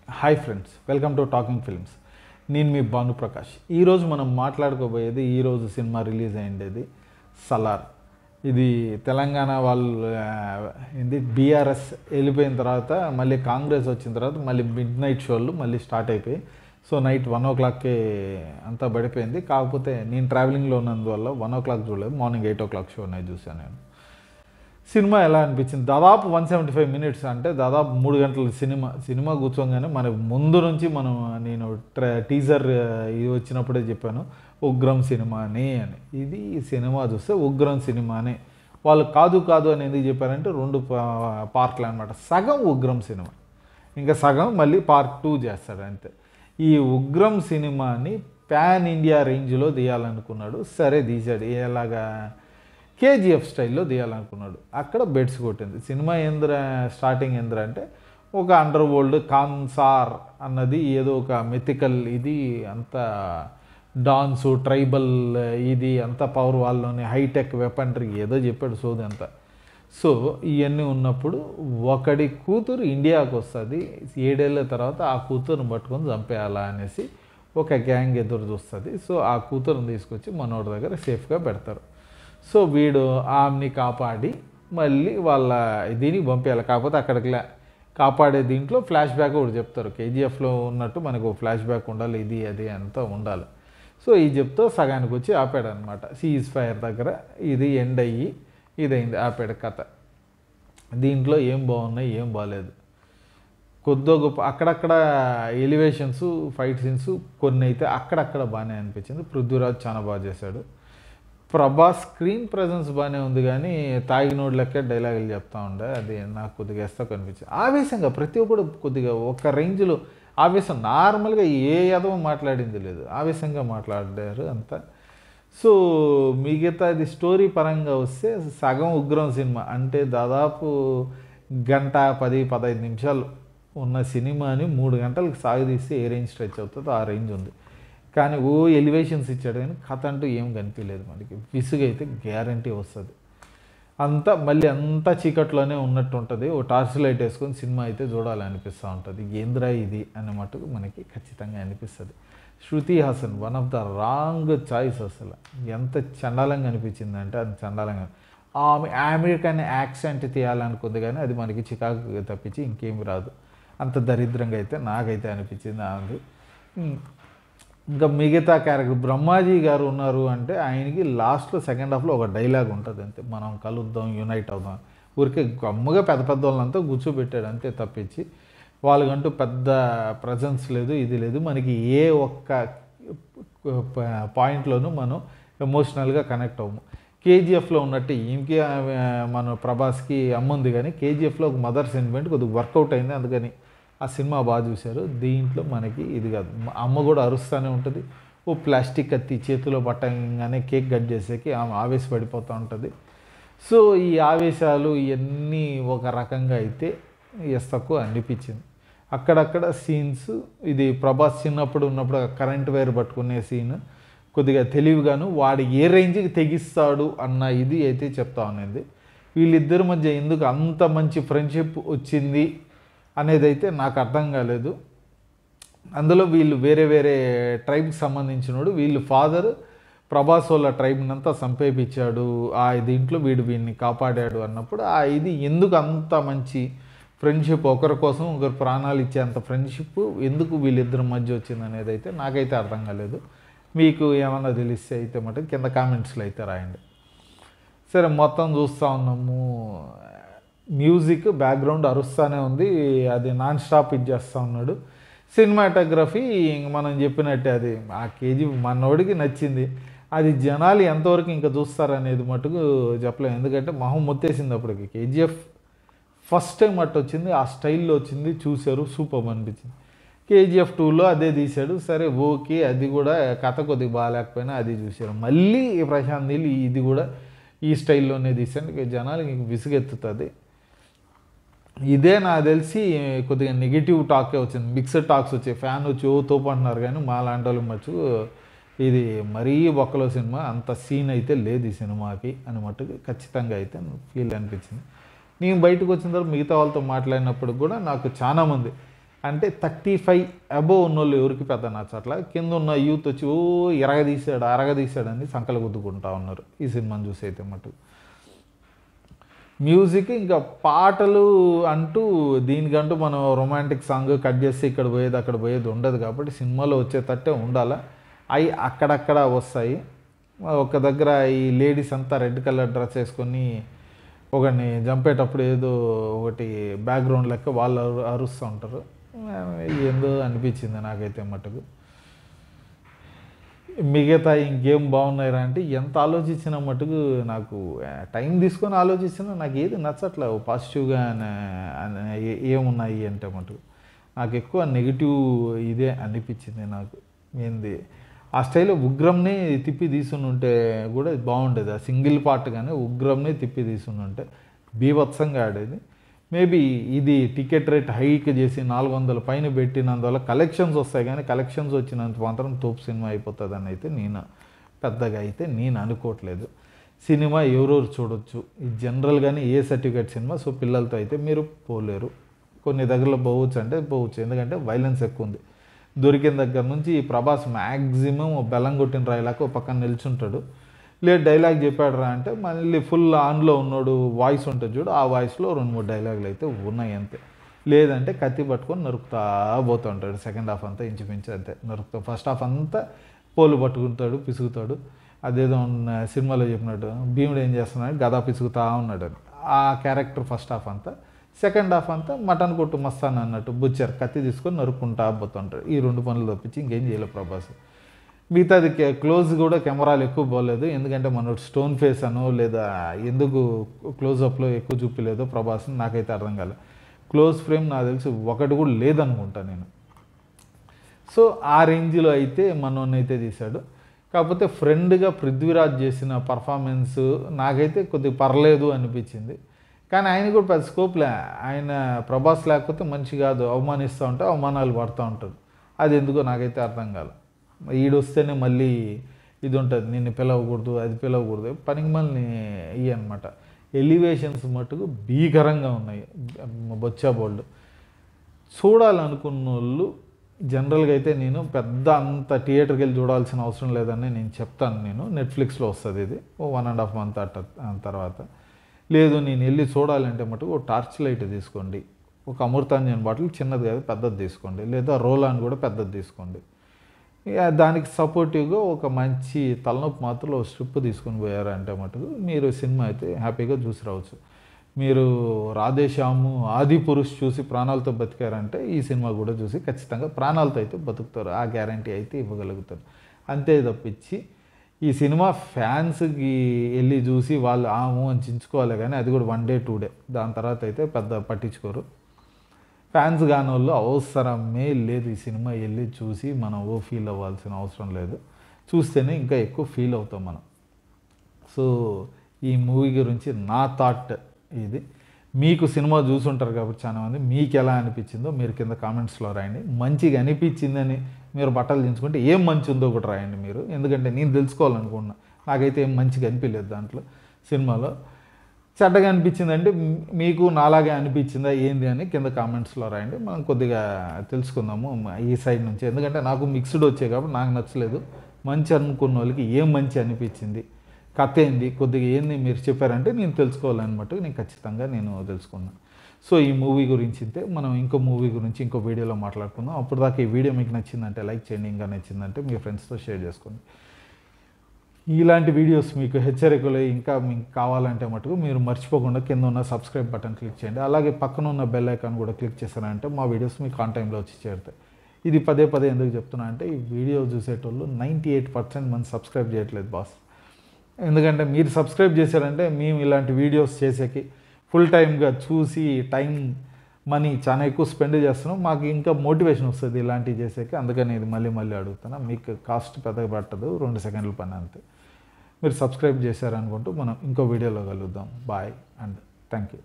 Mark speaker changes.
Speaker 1: Hi friends, welcome to talking films. నేను మీ భానుప్రకాష్. ఈరోజు మనం మాట్లాడుకోబోయేది ఈరోజు సినిమా రిలీజ్ అయ్యేది సలార్. ఇది తెలంగాణ వాళ్ళు బీఆర్ఎస్ వెళ్ళిపోయిన తర్వాత మళ్ళీ కాంగ్రెస్ వచ్చిన తర్వాత మళ్ళీ మిడ్ నైట్ షోలు మళ్ళీ స్టార్ట్ అయిపోయి, సో నైట్ 1 o'clockకే అంతా పడిపోయింది. కాకపోతే నేను ట్రావెలింగ్లో ఉన్నందువల్ల 1 o'clock చూడలేదు, మార్నింగ్ 8 o'clock షో అనేది చూశాను నేను. సినిమా ఎలా అనిపించింది? దాదాపు 175 minutes, అంటే దాదాపు 3 గంటల సినిమా కూర్చోగానే మన ముందు నుంచి నేను టీజర్ ఇది వచ్చినప్పుడే చెప్పాను, ఉగ్రం సినిమా అని. ఇది సినిమా చూస్తే ఉగ్రం సినిమానే. వాళ్ళు కాదు అని ఎందుకు చెప్పారంటే 2 పార్ట్లు అనమాట. సగం ఉగ్రం సినిమా, ఇంకా సగం మళ్ళీ పార్ట్ 2 చేస్తాడు అంతే. ఈ ఉగ్రం సినిమాని పాన్ ఇండియా రేంజ్లో తీయాలనుకున్నాడు. సరే తీశాడు. ఎలాగా? కేజీఎఫ్ స్టైల్లో తీయాలనుకున్నాడు. అక్కడ బెడ్స్ కొట్టింది. సినిమా స్టార్టింగ్ అంటే ఒక అండర్ వరల్డ్ కాన్సార్ అన్నది ఏదో ఒక మిథికల్, ఇది అంత డాన్సు ట్రైబల్, ఇది అంత పవర్ వాళ్ళలోని హైటెక్ వెపన్రీ ఏదో చెప్పాడు సోది అంతా. సో ఇవన్నీ ఉన్నప్పుడు ఒకడి కూతురు ఇండియాకు వస్తుంది. 7 ఏళ్ళ తర్వాత ఆ కూతురుని పట్టుకొని చంపేయాలా అనేసి ఒక గ్యాంగ్ ఎదురు చూస్తుంది. సో ఆ కూతురుని తీసుకొచ్చి మనోడి దగ్గర సేఫ్గా పెడతారు. సో వీడు ఆమెని కాపాడి మళ్ళీ వాళ్ళ దీనికి పంపించాలి. కాకపోతే అక్కడికి కాపాడే దీంట్లో ఫ్లాష్ బ్యాక్ కూడా చెప్తారు. కేజీఎఫ్లో ఉన్నట్టు మనకు ఫ్లాష్ బ్యాక్ ఉండాలి, ఇది అది అంతా ఉండాలి. సో ఈ చెప్తూ సగానికి వచ్చి ఆపాడు అనమాట. సీజ్ ఫైర్ దగ్గర ఇది ఎండ్ అయ్యి ఇదైంది, ఆపాడు కథ. దీంట్లో ఏం బాగున్నాయి, ఏం బాగాలేదు. కొద్దో గొప్ప అక్కడక్కడ ఎలివేషన్స్, ఫైట్ సీన్స్ కొన్ని అయితే అక్కడక్కడ బాగానే అనిపించింది. పృథ్వీరాజ్ చాలా బాగా చేశాడు. ప్రభాస్ స్క్రీన్ ప్రజెన్స్ బాగానే ఉంది, కానీ తాగినోడు లెక్క డైలాగులు చెప్తా ఉండే, అది నాకు కొద్దిగా వేస్తా కనిపించింది. ఆవేశంగా ప్రతి ఒక్కడు కొద్దిగా ఒక రేంజ్లో ఆవేశం. నార్మల్గా ఏ యదవ మాట్లాడింది లేదు, ఆవేశంగా మాట్లాడారు అంతా. సో మిగతాది స్టోరీ పరంగా వస్తే సగం ఉగ్రం సినిమా అంటే దాదాపు 1:10-15 నిమిషాలు ఉన్న సినిమాని 3 గంటలకు సాగదీస్తే ఏ రేంజ్ స్ట్రెచ్ అవుతుందో ఆ రేంజ్ ఉంది. కానీ ఎలివేషన్స్ ఇచ్చాడు, కానీ కథ అంటూ ఏం కనిపించలేదు మనకి. విసుగైతే గ్యారంటీ వస్తుంది. మళ్ళీ అంతా చీకట్లోనే ఉన్నట్టు ఉంటుంది. ఓ టార్చ్ లైట్ వేసుకొని సినిమా అయితే చూడాలనిపిస్తూ ఉంటుంది. ఏంద్రా ఇది అనే మటుకు మనకి ఖచ్చితంగా అనిపిస్తుంది. Shruti Haasan one of the wrong choice. అసలు ఎంత చండాలంగా అనిపించిందంటే అది చండాలంగా. ఆమె అమెరికన్ యాక్సెంట్ తీయాలనుకుంది, కానీ అది మనకి చికాకు తప్పించి ఇంకేమి రాదు. అంత దరిద్రంగా అయితే నాకైతే అనిపించింది ఆమె. ఇంకా మిగతా క్యారెక్టర్ బ్రహ్మాజీ గారు ఉన్నారు అంటే ఆయనకి లాస్ట్లో సెకండ్ హాఫ్లో ఒక డైలాగ్ ఉంటుంది అంతే, మనం కలుద్దాం, యునైట్ అవుదాం. ఊరికే గమ్ముగా పెద్ద వాళ్ళంతా కూర్చోబెట్టాడు అంతే తప్పించి వాళ్ళకంటూ పెద్ద ప్రజెన్స్ లేదు, ఇది లేదు. మనకి ఏ ఒక్క పాయింట్లోనూ మనం ఎమోషనల్గా కనెక్ట్ అవ్వము. కేజీఎఫ్లో ఉన్నట్టు ఇంకే మన ప్రభాస్కి అమ్ముంది, కానీ కేజీఎఫ్లో ఒక మదర్ సెంటిమెంట్ కొద్దిగా వర్కౌట్ అయింది, అందుకని ఆ సినిమా బాగా చూశారు. దీంట్లో మనకి ఇది కాదు. అమ్మ కూడా అరుస్తూనే ఉంటుంది. ఓ ప్లాస్టిక్ కత్తి చేతిలో పట్టంగానే కేక్ కట్ చేసేకి ఆమె ఆవేశపడిపోతూ ఉంటుంది. సో ఈ ఆవేశాలు ఇవన్నీ ఒక రకంగా అయితే తక్కువ అనిపించింది. అక్కడక్కడ సీన్స్, ఇది ప్రభాస్ చిన్నప్పుడు ఉన్నప్పుడు కరెంట్ వైర్ పట్టుకునే సీన్ కొద్దిగా తెలివిగాను వాడు ఏ రేంజ్కి తెగిస్తాడు అన్న ఇది అయితే చెప్తా ఉన్నది. వీళ్ళిద్దరి మధ్య ఎందుకు అంత మంచి ఫ్రెండ్షిప్ వచ్చింది అనేది అయితే నాకు అర్థం కాలేదు. అందులో వీళ్ళు వేరే వేరే ట్రైబ్కి సంబంధించినోడు, వీళ్ళు ఫాదర్ ప్రభాస్ వాళ్ళ ట్రైబ్ని అంతా సంపేపించాడు, ఆ దీంట్లో వీడిని కాపాడాడు అన్నప్పుడు ఆ ఇది ఎందుకు అంత మంచి ఫ్రెండ్షిప్, ఒకరి కోసం ఒకరు ప్రాణాలు ఇచ్చేంత ఫ్రెండ్షిప్ ఎందుకు వీళ్ళిద్దరి మధ్య వచ్చింది అనేది అయితే నాకైతే అర్థం కాలేదు. మీకు ఏమన్నా తెలిస్తే అయితే మటుకు కింద కామెంట్స్లో అయితే రాయండి. సరే, మొత్తం చూస్తూ ఉన్నాము. మ్యూజిక్ బ్యాక్గ్రౌండ్ అరుస్తూనే ఉంది, అది నాన్ స్టాప్ ఇచ్చేస్తూ ఉన్నాడు. సినిమాటోగ్రఫీ ఇంక మనం చెప్పినట్టే అది ఆ కేజీ మనోడికి నచ్చింది. అది జనాలు ఎంతవరకు ఇంకా చూస్తారనేది మటుకు చెప్పలేము. ఎందుకంటే మొహం మొత్తేసింది అప్పటికి. కేజీఎఫ్ ఫస్ట్ టైం అట్టు వచ్చింది, ఆ స్టైల్లో వచ్చింది, చూశారు, సూపర్ అనిపించింది. కేజీఎఫ్ 2లో అదే తీశాడు. సరే ఓకే, అది కూడా కథ కొద్దిగా బాగాలేకపోయినా అది చూశారు. మళ్ళీ ప్రశాంత్ నీళ్ళు ఇది కూడా ఈ స్టైల్లోనే తీశాడు. జనాలకి విసుగెత్తుతుంది. ఇదే నాకు తెలిసి కొద్దిగా నెగిటివ్ టాకే వచ్చింది, మిక్స్డ్ టాక్స్ వచ్చాయి. ఫ్యాన్ వచ్చి తోపు అంటున్నారు, కానీ మా లాంటి వాళ్ళు మచ్చు ఇది మరీ బొక్కలో సినిమా, అంత సీన్ అయితే లేదు ఈ సినిమాకి అని మట్టుకు ఖచ్చితంగా అయితే ఫీల్ అనిపించింది. నేను బయటకు వచ్చిన తర్వాత మిగతా వాళ్ళతో మాట్లాడినప్పుడు కూడా నాకు చాలామంది అంటే 35 అబోవ్ ఉన్నోళ్ళు ఎవరికి పెద్ద నచ్చట్లా, కింద ఉన్న యూత్ వచ్చి ఓ అరగదీశాడని సంకలు గుద్దుకుంటా ఉన్నారు ఈ సినిమాని చూసి అయితే మటుకు. మ్యూజిక్ ఇంకా పాటలు అంటూ దీనికంటూ మనం రొమాంటిక్ సాంగ్ కట్ చేస్తే ఇక్కడ పోయేది అక్కడ పోయేది ఉండదు కాబట్టి సినిమాలో వచ్చేటట్టే ఉండాలా. అవి అక్కడక్కడ వస్తాయి. ఒక దగ్గర ఈ లేడీస్ అంతా రెడ్ కలర్ డ్రెస్ వేసుకొని ఒకరిని చంపేటప్పుడు ఏదో ఒకటి బ్యాక్గ్రౌండ్ లెక్క వాళ్ళు అరుస్తూ ఉంటారు. ఏందో అనిపించింది నాకైతే మటుకు. మిగతా ఇంకేం బాగున్నాయిరా అంటే ఎంత ఆలోచించిన మటుకు నాకు టైం తీసుకొని ఆలోచించినా నాకు ఏది నచ్చట్లేదు పాజిటివ్గా ఏమున్నాయి అంటే మటుకు. నాకు ఎక్కువ నెగిటివ్ ఇదే అనిపించింది నాకు. ఏంది ఆ స్టైల్లో ఉగ్రంని తిప్పి తీసుంటే కూడా బాగుండేది. ఆ సింగిల్ పార్ట్ కానీ ఉగ్రంని తిప్పి తీసుంటే బీభత్సంగా ఆడేది. మేబీ ఇది టికెట్ రేట్ హైక్ చేసి 400 పైన పెట్టినందువల్ల కలెక్షన్స్ వస్తాయి, కానీ కలెక్షన్స్ వచ్చినంత మాత్రం తోపు సినిమా అయిపోతుందని అయితే పెద్దగా అయితే నేను అనుకోవట్లేదు. సినిమా ఎవరెవరు చూడొచ్చు, ఇది జనరల్గానే ఏ సర్టిఫికేట్ సినిమా, సో పిల్లలతో అయితే మీరు పోలేరు. కొన్ని దగ్గరలో పోవచ్చు అంటే పోవచ్చు, ఎందుకంటే వైలెన్స్ ఎక్కువ ఉంది. దొరికిన దగ్గర నుంచి ప్రభాస్ మ్యాక్సిమం బెల్లం కొట్టిన రాయిలాగా ఒక పక్కన నిల్చుంటాడు. లేదు డైలాగ్ చెప్పాడు అంటే మళ్ళీ ఫుల్ ఆన్లో ఉన్నాడు, వాయిస్ ఉంటుంది చూడు, ఆ వాయిస్లో 2-3 డైలాగులు అయితే ఉన్నాయి అంతే. లేదంటే కత్తి పట్టుకొని నరుకుతా పోతూ ఉంటాడు. సెకండ్ హాఫ్ అంతా ఇంచుమించు అంతే నరుకుతా. ఫస్ట్ హాఫ్ అంతా పోలు పట్టుకుంటాడు, పిసుకుతాడు. అదేదో సినిమాలో చెప్పినట్టు భీముడు ఏం చేస్తున్నాడు, గదా పిసుకుతా ఉన్నాడు అని. ఆ క్యారెక్టర్ ఫస్ట్ హాఫ్ అంతా. సెకండ్ హాఫ్ అంతా మటన్ కొట్టు మస్తాన్ అన్నట్టు బుచ్చర్ కత్తి తీసుకొని నరుక్కుంటా పోతుంటాడు. ఈ 2 పనులు తప్పించి ఇంకేం చేయలేదు ప్రభాస్. మిగతాది క్లోజ్ కూడా కెమెరాలు ఎక్కువ పోలేదు, ఎందుకంటే మన స్టోన్ ఫేస్ అనో లేదా ఎందుకు క్లోజప్లో ఎక్కువ చూపించలేదో ప్రభాస్ని నాకైతే అర్థం కాలేదు. క్లోజ్ ఫ్రేమ్ నాకు తెలిసి ఒకటి కూడా లేదనుకుంటా నేను. సో ఆ రేంజ్లో అయితే మనోన్నైతే తీశాడు. కాకపోతే ఫ్రెండ్గా పృథ్వీరాజ్ చేసిన పర్ఫార్మెన్స్ నాకైతే కొద్దిగా పర్లేదు అనిపించింది. కానీ ఆయన కూడా పెద్ద స్కోప్లే. ఆయన ప్రభాస్ లేకపోతే మంచి కాదు, అవమానిస్తూ ఉంటే అవమానాలు పడుతూ ఉంటాడు. అది ఎందుకో నాకైతే అర్థం కాదు. ఈడొస్తేనే మళ్ళీ ఇది ఉంటుంది, నిన్ను పిలవకూడదు అది పిలవకూడదు, పనికి మళ్ళీ ఇవి అనమాట. ఎలివేషన్స్ మట్టుకు భీకరంగా ఉన్నాయి. బొచ్చా బోల్డ్ చూడాలనుకున్న వాళ్ళు జనరల్గా అయితే నేను పెద్ద అంత థియేటర్కి వెళ్ళి చూడాల్సిన అవసరం లేదని నేను చెప్తాను. నేను నెట్ఫ్లిక్స్లో వస్తుంది ఇది 1.5 మంత్ తర్వాత. లేదు నేను వెళ్ళి చూడాలంటే మటుకు ఒక టార్చ్ లైట్ తీసుకోండి, ఒక అమృతాంజన్ బాటిల్ చిన్నది కాదు పెద్దది తీసుకోండి, లేదా రోలాన్ కూడా పెద్దది తీసుకోండి. దానికి సపోర్టివ్గా ఒక మంచి తలనొప్పి మాత్రం స్ట్రిప్ తీసుకొని పోయారంటే మటుకు మీరు సినిమా అయితే హ్యాపీగా చూసి రావచ్చు. మీరు రాధేశ్యాము ఆది పురుష్ చూసి ప్రాణాలతో బతికారంటే ఈ సినిమా కూడా చూసి ఖచ్చితంగా ప్రాణాలతో అయితే బతుకుతారు, ఆ గ్యారంటీ అయితే ఇవ్వగలుగుతారు. అంతే తప్పించి ఈ సినిమా ఫ్యాన్స్కి వెళ్ళి చూసి వాళ్ళు ఆము అని చించుకోవాలి, కానీ అది కూడా 1 డే 2 డే, దాని తర్వాత అయితే పెద్ద పట్టించుకోరు. ఫ్యాన్స్ కాని వాళ్ళు అవసరమే లేదు ఈ సినిమా వెళ్ళి చూసి మనం ఫీల్ అవ్వాల్సిన అవసరం లేదు. చూస్తేనే ఇంకా ఎక్కువ ఫీల్ అవుతాం మనం. సో ఈ మూవీ గురించి నా థాట్ ఇది. మీకు సినిమా చూసుంటారు కాబట్టి చాలామంది మీకు ఎలా అనిపించిందో మీరు కింద కామెంట్స్లో రాయండి. మంచిగా అనిపించిందని మీరు బట్టలు దించుకుంటే ఏం మంచి ఉందో కూడా రాయండి మీరు, ఎందుకంటే నేను తెలుసుకోవాలనుకున్నా. నాకైతే ఏం మంచిగా అనిపించలేదు దాంట్లో సినిమాలో. చెడ్డగా అనిపించిందంటే మీకు నాలాగే అనిపించిందా ఏంది అని కింద కామెంట్స్లో రాయండి. మనం కొద్దిగా తెలుసుకుందాము ఈ సైడ్ నుంచి, ఎందుకంటే నాకు మిక్స్డ్ వచ్చాయి కాబట్టి నాకు నచ్చలేదు. మంచి అనుకున్న వాళ్ళకి ఏం మంచి అనిపించింది, కథ ఏంది, కొద్దిగా ఏంది మీరు చెప్పారంటే నేను తెలుసుకోవాలన్నమాట. నేను ఖచ్చితంగా తెలుసుకున్నాను. సో ఈ మూవీ గురించి అయితే మనం ఇంకో మూవీ గురించి ఇంకో వీడియోలో మాట్లాడుకుందాం. అప్పుడు దాకా ఈ వీడియో మీకు నచ్చిందంటే లైక్ చేయండి, ఇంకా నచ్చిందంటే మీ ఫ్రెండ్స్తో షేర్ చేసుకోండి. ఇలాంటి వీడియోస్ మీకు హెచ్చరికలు ఇంకా మీకు కావాలంటే మటుకు మీరు మర్చిపోకుండా కింద ఉన్న సబ్స్క్రైబ్ బటన్ క్లిక్ చేయండి. అలాగే పక్కన ఉన్న బెల్ ఐకాన్ కూడా క్లిక్ చేశారంటే మా వీడియోస్ మీకు ఆన్ టైంలో వచ్చి చేరుతాయి. ఇది పదే ఎందుకు చెప్తున్నా అంటే ఈ వీడియో చూసేటోళ్ళు 98% మంది సబ్స్క్రైబ్ చేయట్లేదు బాస్. ఎందుకంటే మీరు సబ్స్క్రైబ్ చేశారంటే మేము ఇలాంటి వీడియోస్ చేసేకి ఫుల్ టైమ్గా చూసి టైం మనీ చాలా ఎక్కువ స్పెండ్ చేస్తున్నాం. మాకు ఇంకా మోటివేషన్ వస్తుంది ఇలాంటివి చేసేకి. అందుకని ఇది మళ్ళీ అడుగుతున్నా. మీకు కాస్ట్ పెద్దగా పట్టదు, 2 సెకండ్ల పని అంతే. మీరు సబ్స్క్రైబ్ చేశారనుకుంటూ మనం ఇంకో వీడియోలో కలుద్దాం. Bye and thank you.